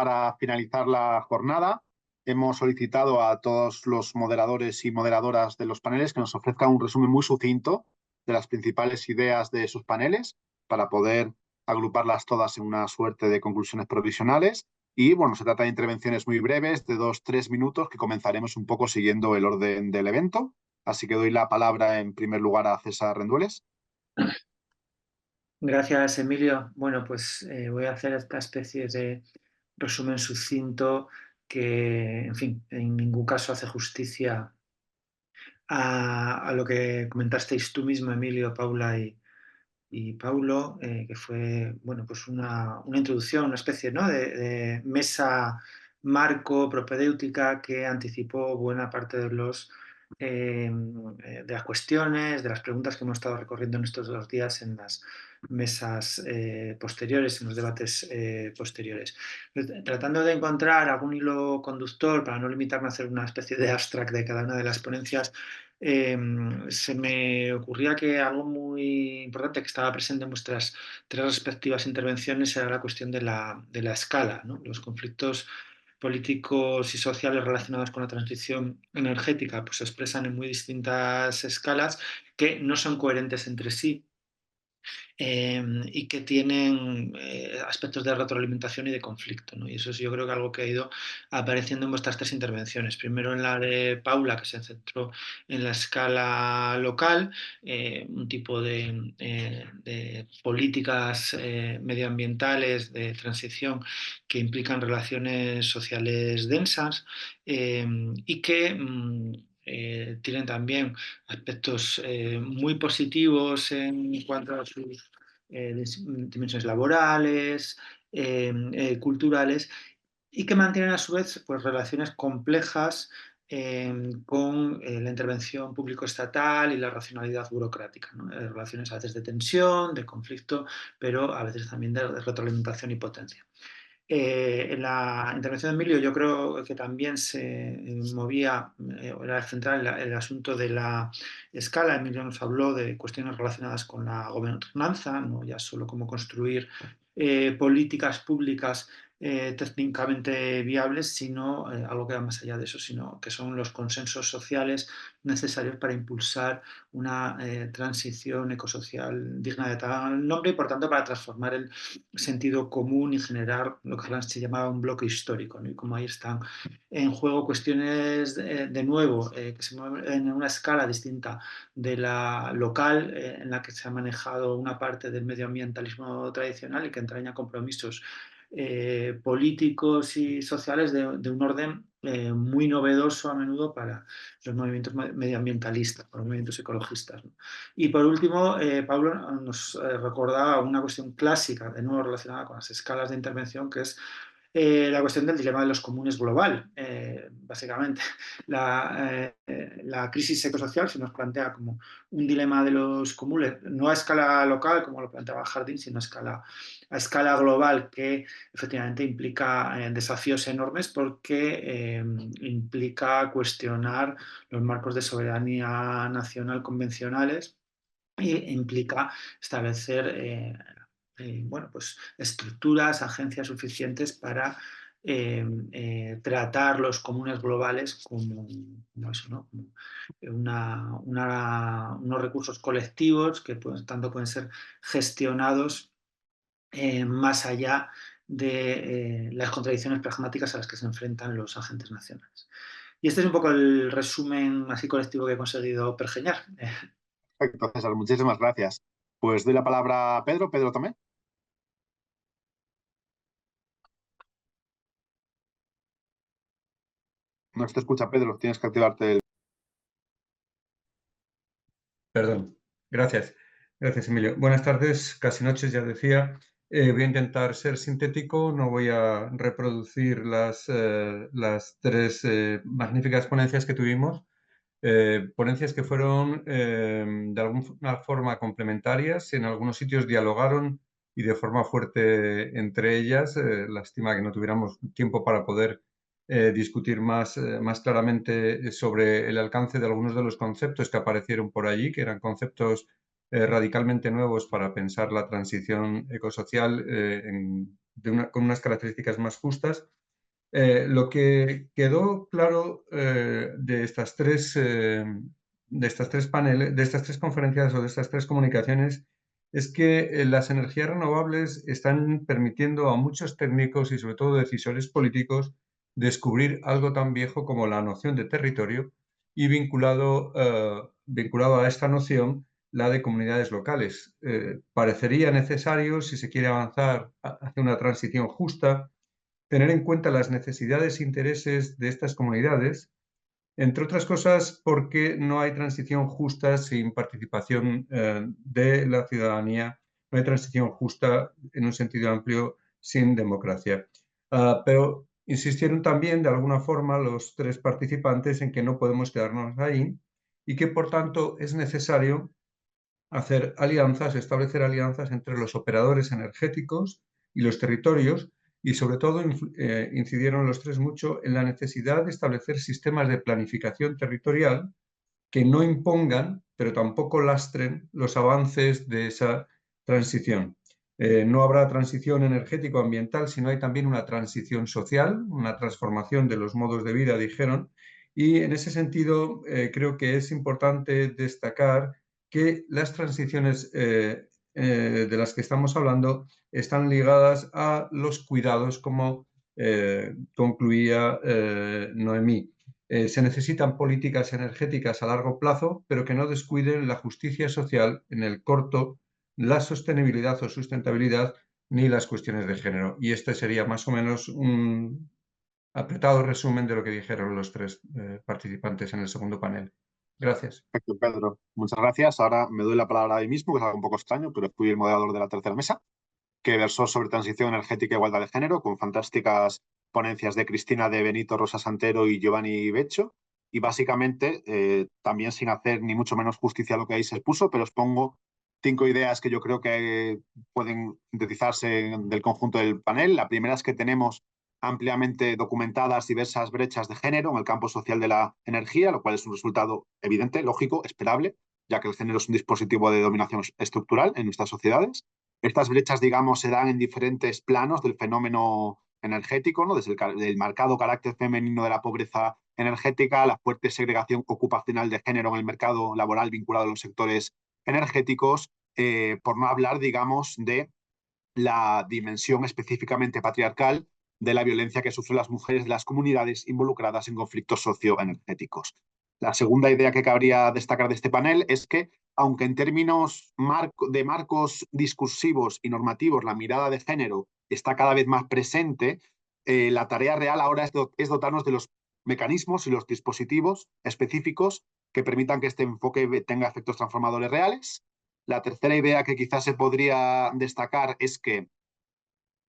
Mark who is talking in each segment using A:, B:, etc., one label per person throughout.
A: para finalizar la jornada, hemos solicitado a todos los moderadores y moderadoras de los paneles que nos ofrezcan un resumen muy sucinto de las principales ideas de sus paneles para poder agruparlas todas en una suerte de conclusiones provisionales. Y bueno, se trata de intervenciones muy breves, de 2-3 minutos, que comenzaremos un poco siguiendo el orden del evento. Así que doy la palabra en primer lugar a César Rendueles.
B: Gracias, Emilio. Bueno, pues voy a hacer esta especie de resumen sucinto que, en fin, en ningún caso hace justicia a lo que comentasteis tú mismo, Emilio, Paula y Paulo, que fue, bueno, pues una introducción, una especie, ¿no?, de mesa marco propedéutica que anticipó buena parte de las cuestiones, de las preguntas que hemos estado recorriendo en estos 2 días en las mesas posteriores, en los debates posteriores. Tratando de encontrar algún hilo conductor para no limitarme a hacer una especie de abstract de cada una de las ponencias, se me ocurría que algo muy importante que estaba presente en vuestras 3 respectivas intervenciones era la cuestión de la escala, ¿no? Los conflictos políticos y sociales relacionados con la transición energética pues se expresan en muy distintas escalas que no son coherentes entre sí, y que tienen aspectos de retroalimentación y de conflicto, ¿no? Y eso es, yo creo, que algo que ha ido apareciendo en vuestras 3 intervenciones. Primero en la de Paula, que se centró en la escala local, un tipo de políticas medioambientales de transición que implican relaciones sociales densas, y que tienen también aspectos muy positivos en cuanto a sus dimensiones laborales, culturales, y que mantienen a su vez pues, relaciones complejas con la intervención público-estatal y la racionalidad burocrática, ¿no? Relaciones a veces de tensión, de conflicto, pero a veces también de retroalimentación y potencia. En la intervención de Emilio yo creo que también se movía, era central el asunto de la escala. Emilio nos habló de cuestiones relacionadas con la gobernanza, no ya solo cómo construir políticas públicas técnicamente viables, sino algo que va más allá de eso, sino que son los consensos sociales necesarios para impulsar una transición ecosocial digna de tal nombre y, por tanto, para transformar el sentido común y generar lo que se llamaba un bloque histórico, ¿no? Y como ahí están en juego cuestiones de nuevo que se mueven en una escala distinta de la local, en la que se ha manejado una parte del medioambientalismo tradicional y que entraña compromisos políticos y sociales de un orden muy novedoso a menudo para los movimientos medioambientalistas, para los movimientos ecologistas, ¿no? Y por último, Pablo nos recordaba una cuestión clásica, de nuevo relacionada con las escalas de intervención, que es la cuestión del dilema de los comunes global. Básicamente, la crisis ecosocial se nos plantea como un dilema de los comunes, no a escala local, como lo planteaba Jardín, sino a escala global, que efectivamente implica desafíos enormes porque implica cuestionar los marcos de soberanía nacional convencionales e implica establecer bueno, pues estructuras, agencias suficientes para tratar los comunes globales como eso, ¿no? Como unos recursos colectivos que tanto pueden ser gestionados más allá de las contradicciones pragmáticas a las que se enfrentan los agentes nacionales. Y este es un poco el resumen así colectivo que he conseguido pergeñar.
A: Perfecto, César, muchísimas gracias. Pues doy la palabra a Pedro. Pedro también. No se te escucha, Pedro. Tienes que activarte el...
C: Perdón, gracias. Gracias, Emilio. Buenas tardes, casi noches, ya decía. Voy a intentar ser sintético, no voy a reproducir las 3 magníficas ponencias que tuvimos. Ponencias que fueron de alguna forma complementarias, en algunos sitios dialogaron y de forma fuerte entre ellas. Lástima que no tuviéramos tiempo para poder discutir más claramente sobre el alcance de algunos de los conceptos que aparecieron por allí, que eran conceptos radicalmente nuevos para pensar la transición ecosocial con unas características más justas. Lo que quedó claro de estas tres paneles, de estas tres conferencias o de estas tres comunicaciones es que las energías renovables están permitiendo a muchos técnicos y sobre todo decisores políticos descubrir algo tan viejo como la noción de territorio y vinculado a esta noción la de comunidades locales. Parecería necesario, si se quiere avanzar hacia una transición justa, tener en cuenta las necesidades e intereses de estas comunidades, entre otras cosas porque no hay transición justa sin participación de la ciudadanía, no hay transición justa en un sentido amplio sin democracia. Pero insistieron también de alguna forma los tres participantes en que no podemos quedarnos ahí y que por tanto es necesario hacer alianzas, establecer alianzas entre los operadores energéticos y los territorios y sobre todo incidieron los tres mucho en la necesidad de establecer sistemas de planificación territorial que no impongan, pero tampoco lastren los avances de esa transición. No habrá transición energético-ambiental si no hay también una transición social, una transformación de los modos de vida, dijeron, y en ese sentido creo que es importante destacar que las transiciones de las que estamos hablando están ligadas a los cuidados, como concluía Noemí. Se necesitan políticas energéticas a largo plazo, pero que no descuiden la justicia social en el corto, la sostenibilidad o sustentabilidad, ni las cuestiones de género. Y este sería más o menos un apretado resumen de lo que dijeron los tres participantes en el segundo panel. Gracias.
A: Perfecto, Pedro. Muchas gracias. Ahora me doy la palabra a mí mismo, que es algo un poco extraño, pero fui el moderador de la tercera mesa, que versó sobre transición energética e igualdad de género, con fantásticas ponencias de Cristina de Benito, Rosa Santero y Giovanni Beccio. Y básicamente, también sin hacer ni mucho menos justicia a lo que ahí se expuso, pero os pongo 5 ideas que yo creo que pueden sintetizarse del conjunto del panel. La primera es que tenemos ampliamente documentadas diversas brechas de género en el campo social de la energía, lo cual es un resultado evidente, lógico, esperable, ya que el género es un dispositivo de dominación estructural en nuestras sociedades. Estas brechas, digamos, se dan en diferentes planos del fenómeno energético, ¿no? Desde el marcado carácter femenino de la pobreza energética, la fuerte segregación ocupacional de género en el mercado laboral vinculado a los sectores energéticos, por no hablar, digamos, de la dimensión específicamente patriarcal de la violencia que sufren las mujeres de las comunidades involucradas en conflictos socioenergéticos. La segunda idea que cabría destacar de este panel es que, aunque en términos de marcos discursivos y normativos la mirada de género está cada vez más presente, la tarea real ahora es dotarnos de los mecanismos y los dispositivos específicos que permitan que este enfoque tenga efectos transformadores reales. La tercera idea que quizás se podría destacar es que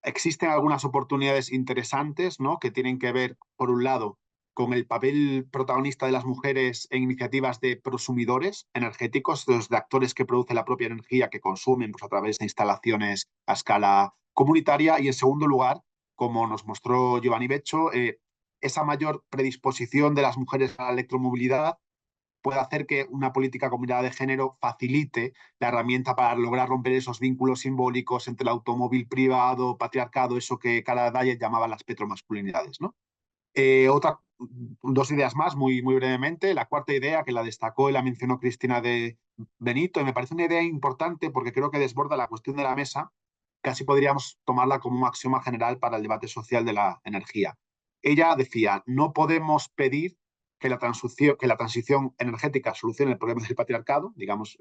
A: existen algunas oportunidades interesantes, ¿no? Que tienen que ver, por un lado, con el papel protagonista de las mujeres en iniciativas de prosumidores energéticos, de actores que producen la propia energía que consumen pues, a través de instalaciones a escala comunitaria. Y en segundo lugar, como nos mostró Giovanni Beccio, esa mayor predisposición de las mujeres a la electromovilidad puede hacer que una política con mirada de género facilite la herramienta para lograr romper esos vínculos simbólicos entre el automóvil privado, patriarcado, eso que Clara Dyer llamaba las petromasculinidades, ¿no? Dos ideas más, muy brevemente. La cuarta idea, que la destacó y la mencionó Cristina de Benito, y me parece una idea importante porque creo que desborda la cuestión de la mesa, casi podríamos tomarla como un axioma general para el debate social de la energía. Ella decía, no podemos pedir que la transición energética solucione el problema del patriarcado, digamos,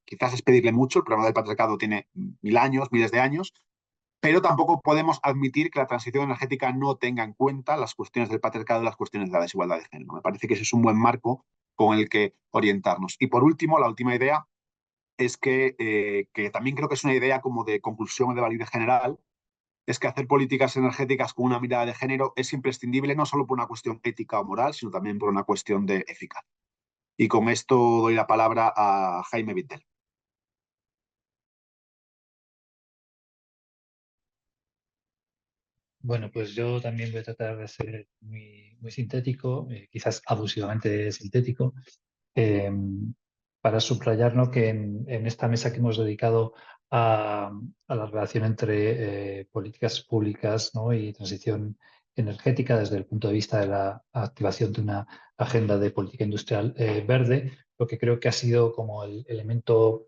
A: quizás es pedirle mucho, el problema del patriarcado tiene 1000 años, miles de años, pero tampoco podemos admitir que la transición energética no tenga en cuenta las cuestiones del patriarcado y las cuestiones de la desigualdad de género. Me parece que ese es un buen marco con el que orientarnos. Y por último, la última idea es que también creo que es una idea como de conclusión de validez general, es que hacer políticas energéticas con una mirada de género es imprescindible no solo por una cuestión ética o moral, sino también por una cuestión de eficacia. Y con esto doy la palabra a Jaime Vittel.
D: Bueno, pues yo también voy a tratar de ser muy sintético, quizás abusivamente sintético. para subrayar, ¿no?, que en esta mesa que hemos dedicado a la relación entre políticas públicas, ¿no?, y transición energética desde el punto de vista de la activación de una agenda de política industrial verde, lo que creo que ha sido como el elemento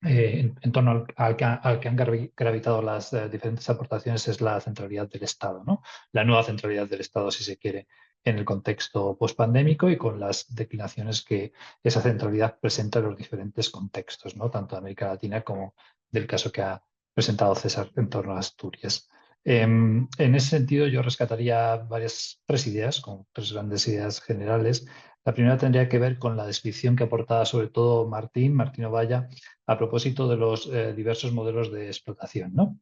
D: en torno al que han gravitado las diferentes aportaciones es la centralidad del Estado, ¿no? La nueva centralidad del Estado, si se quiere, en el contexto pospandémico y con las declinaciones que esa centralidad presenta en los diferentes contextos, ¿no?, tanto de América Latina como del caso que ha presentado César en torno a Asturias. En ese sentido, yo rescataría tres ideas, como tres grandes ideas generales. La primera tendría que ver con la descripción que aportaba sobre todo Martín Ovalla a propósito de los diversos modelos de explotación, ¿no?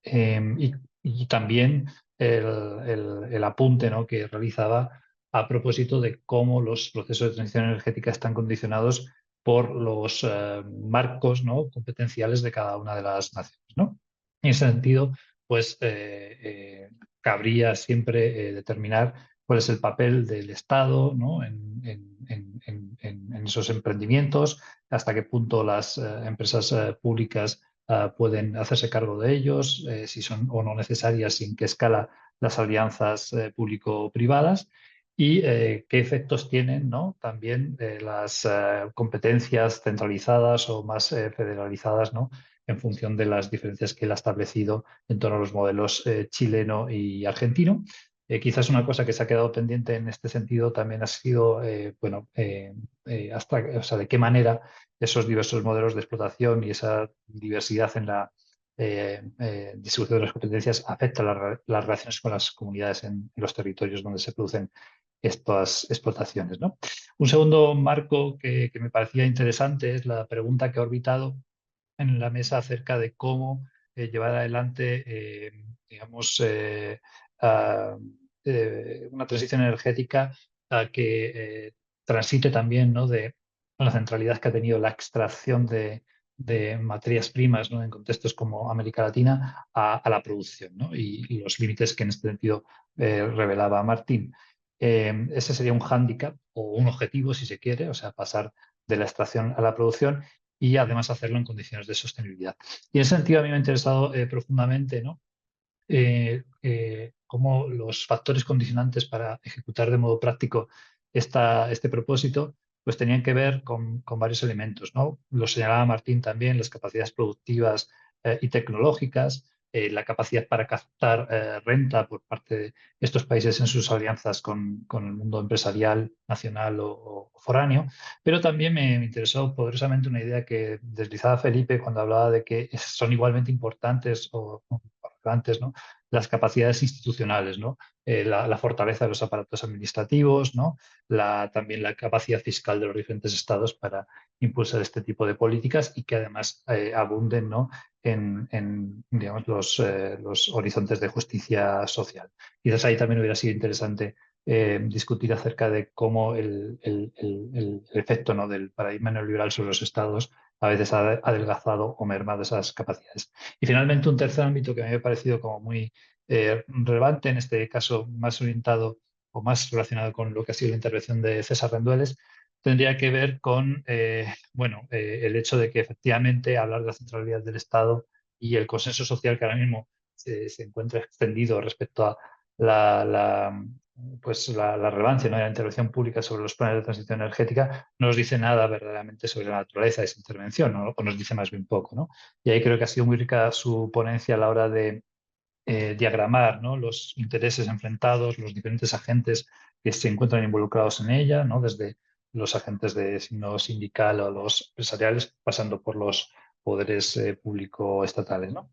D: Y también el apunte, ¿no?, que realizaba a propósito de cómo los procesos de transición energética están condicionados por los marcos, ¿no?, competenciales de cada una de las naciones, ¿no? En ese sentido, pues cabría siempre determinar cuál es el papel del Estado, ¿no?, en esos emprendimientos, hasta qué punto las empresas públicas pueden hacerse cargo de ellos, si son o no necesarias y en qué escala las alianzas público-privadas y qué efectos tienen, ¿no?, también las competencias centralizadas o más federalizadas, ¿no?, en función de las diferencias que él ha establecido en torno a los modelos chileno y argentino. Quizás una cosa que se ha quedado pendiente en este sentido también ha sido, de qué manera esos diversos modelos de explotación y esa diversidad en la distribución de las competencias afecta las relaciones con las comunidades en los territorios donde se producen estas explotaciones, ¿no? Un segundo marco que me parecía interesante es la pregunta que ha orbitado en la mesa acerca de cómo llevar adelante, una transición energética que transite también, ¿no?, de la centralidad que ha tenido la extracción de materias primas, ¿no?, en contextos como América Latina a la producción, ¿no?, y los límites que en este sentido revelaba Martín. Ese sería un hándicap o un objetivo, si se quiere, o sea, pasar de la extracción a la producción y además hacerlo en condiciones de sostenibilidad. Y en ese sentido a mí me ha interesado profundamente, ¿no?, cómo los factores condicionantes para ejecutar de modo práctico este propósito pues tenían que ver con varios elementos, ¿no? Lo señalaba Martín también, las capacidades productivas y tecnológicas, la capacidad para captar renta por parte de estos países en sus alianzas con el mundo empresarial nacional o foráneo, pero también me interesó poderosamente una idea que deslizaba Felipe cuando hablaba de que son igualmente importantes o relevantes, ¿no?, las capacidades institucionales, ¿no? La fortaleza de los aparatos administrativos, ¿no?, también la capacidad fiscal de los diferentes estados para impulsar este tipo de políticas y que además abunden, ¿no?, en digamos, los horizontes de justicia social. Quizás ahí también hubiera sido interesante discutir acerca de cómo el efecto, ¿no?, del paradigma neoliberal sobre los estados a veces ha adelgazado o mermado esas capacidades. Y finalmente un tercer ámbito que me ha parecido como muy relevante, en este caso más orientado o más relacionado con lo que ha sido la intervención de César Rendueles, tendría que ver con el hecho de que efectivamente hablar de la centralidad del Estado y el consenso social que ahora mismo se encuentra extendido respecto a la relevancia, ¿no?, de la intervención pública sobre los planes de transición energética, no nos dice nada verdaderamente sobre la naturaleza de esa intervención, ¿no?, o nos dice más bien poco, ¿no? Y ahí creo que ha sido muy rica su ponencia a la hora de diagramar, ¿no?, los intereses enfrentados, los diferentes agentes que se encuentran involucrados en ella, ¿no?, desde los agentes de signo sindical o los empresariales, pasando por los poderes público-estatales, ¿no?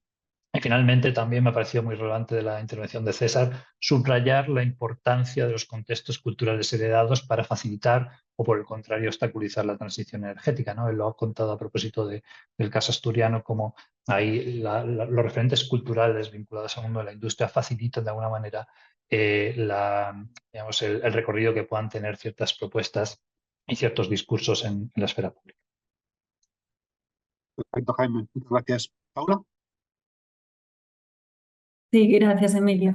D: Y finalmente también me ha parecido muy relevante de la intervención de César subrayar la importancia de los contextos culturales heredados para facilitar o por el contrario obstaculizar la transición energética, ¿no? Él lo ha contado a propósito del caso asturiano, como ahí los referentes culturales vinculados al mundo de la industria facilitan de alguna manera el recorrido que puedan tener ciertas propuestas y ciertos discursos en la esfera pública.
A: Perfecto, Jaime. Muchas gracias. Paula.
E: Sí, gracias, Emilio.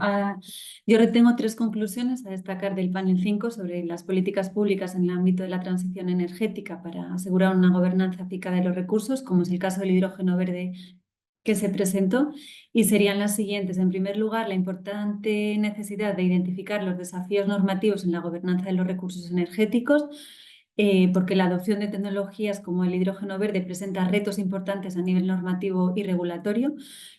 E: Yo retengo 3 conclusiones a destacar del panel 5 sobre las políticas públicas en el ámbito de la transición energética para asegurar una gobernanza eficaz de los recursos, como es el caso del hidrógeno verde que se presentó, y serían las siguientes. En primer lugar, la importante necesidad de identificar los desafíos normativos en la gobernanza de los recursos energéticos, porque la adopción de tecnologías como el hidrógeno verde presenta retos importantes a nivel normativo y regulatorio.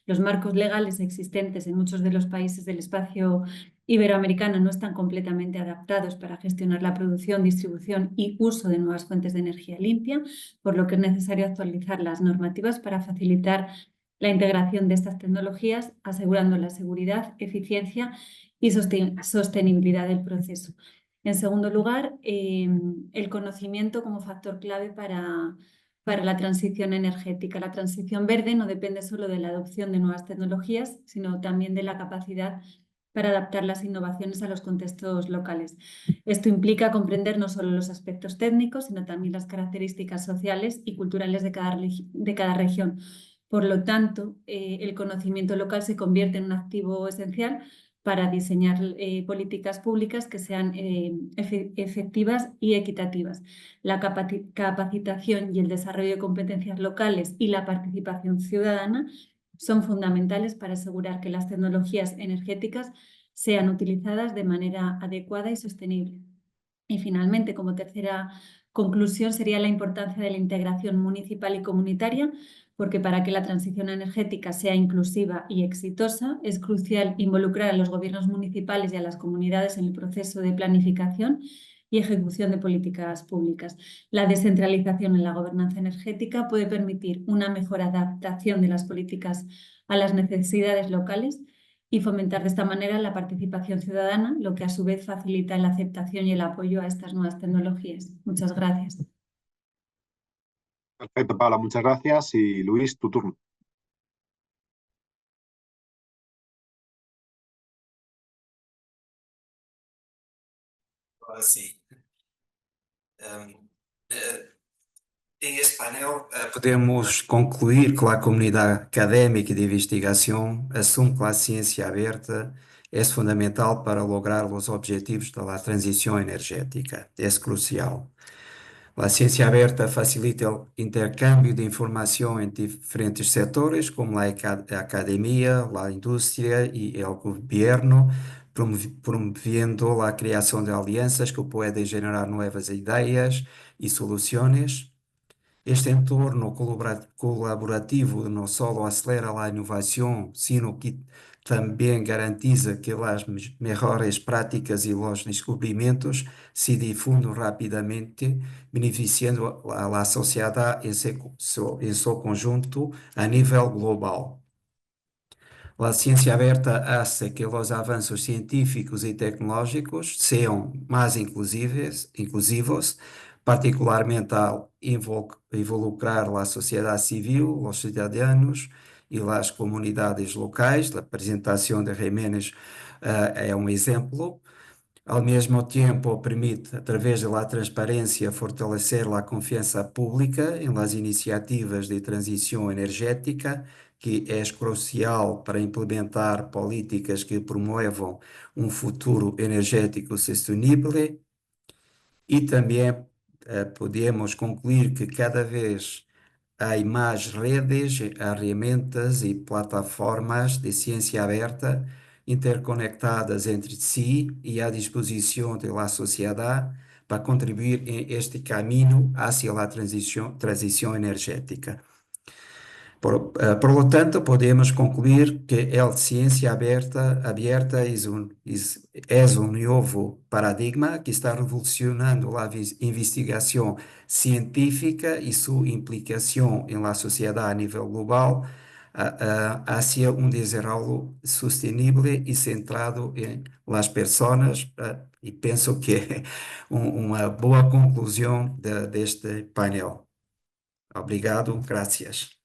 E: Los marcos legales existentes en muchos de los países del espacio iberoamericano no están completamente adaptados para gestionar la producción, distribución y uso de nuevas fuentes de energía limpia, por lo que es necesario actualizar las normativas para facilitar la integración de estas tecnologías, asegurando la seguridad, eficiencia y sostenibilidad del proceso. En segundo lugar, el conocimiento como factor clave para la transición energética. La transición verde no depende solo de la adopción de nuevas tecnologías, sino también de la capacidad para adaptar las innovaciones a los contextos locales. Esto implica comprender no solo los aspectos técnicos, sino también las características sociales y culturales de cada región. Por lo tanto, el conocimiento local se convierte en un activo esencial para diseñar políticas públicas que sean efectivas y equitativas. La capacitación y el desarrollo de competencias locales y la participación ciudadana son fundamentales para asegurar que las tecnologías energéticas sean utilizadas de manera adecuada y sostenible. Y finalmente, como tercera conclusión, sería la importancia de la integración municipal y comunitaria, porque para que la transición energética sea inclusiva y exitosa, es crucial involucrar a los gobiernos municipales y a las comunidades en el proceso de planificación y ejecución de políticas públicas. La descentralización en la gobernanza energética puede permitir una mejor adaptación de las políticas a las necesidades locales y fomentar de esta manera la participación ciudadana, lo que a su vez facilita la aceptación y el apoyo a estas nuevas tecnologías. Muchas gracias.
A: Perfecto, Paula, muchas gracias. Y Luis, tu turno.
F: Ahora sí. Em este painel, podemos concluir que a comunidade académica de investigação assume que a ciência aberta é fundamental para lograr os objetivos da transição energética. É crucial. A ciência aberta facilita o intercâmbio de informação entre diferentes setores, como a academia, a indústria e o governo, promovendo a criação de alianças que podem gerar novas ideias e soluções. Este entorno colaborativo não só acelera a inovação, sino que também garantiza que as melhores práticas e os descobrimentos se difundam rapidamente, beneficiando a sociedade em seu conjunto a nível global. A ciência aberta hace que os avanços científicos e tecnológicos sejam mais inclusivos, particularmente ao involucrar a sociedade civil, os cidadãos e as comunidades locais. A apresentação de Jiménez é um exemplo. Ao mesmo tempo, permite, através da transparência, fortalecer a confiança pública em las iniciativas de transição energética, que é crucial para implementar políticas que promovam um futuro energético sustentável. E também podemos concluir que cada vez há mais redes, ferramentas e plataformas de ciência aberta interconectadas entre si e à disposição da sociedade para contribuir em este caminho hacia a transição energética. Por lo tanto, podemos concluir que a ciência aberta é um novo paradigma que está revolucionando a investigação científica e sua implicação na sociedade a nível global hacia desenvolvimento sustentável e centrado em las pessoas, e penso que é uma boa conclusão deste painel. Obrigado, gracias.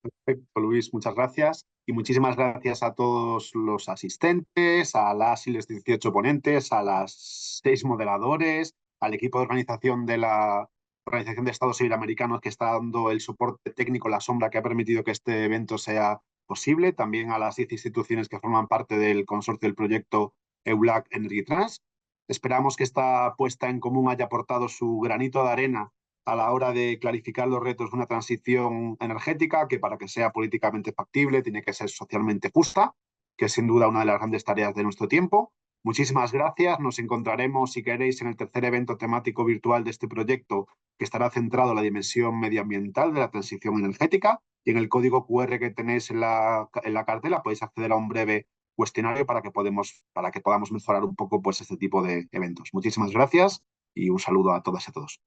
A: Perfecto, Luis, muchas gracias. Y muchísimas gracias a todos los asistentes, a las y los 18 ponentes, a las 6 moderadores, al equipo de organización de la Organización de Estados Iberoamericanos que está dando el soporte técnico, la sombra que ha permitido que este evento sea posible, también a las 10 instituciones que forman parte del consorcio del proyecto EULAC Energy Trans. Esperamos que esta puesta en común haya aportado su granito de arena a la hora de clarificar los retos de una transición energética que, para que sea políticamente factible, tiene que ser socialmente justa, que es sin duda una de las grandes tareas de nuestro tiempo. Muchísimas gracias. Nos encontraremos, si queréis, en el tercer evento temático virtual de este proyecto, que estará centrado en la dimensión medioambiental de la transición energética. Y en el código QR que tenéis en la cartela podéis acceder a un breve cuestionario para que podamos mejorar un poco pues, este tipo de eventos. Muchísimas gracias y un saludo a todas y a todos.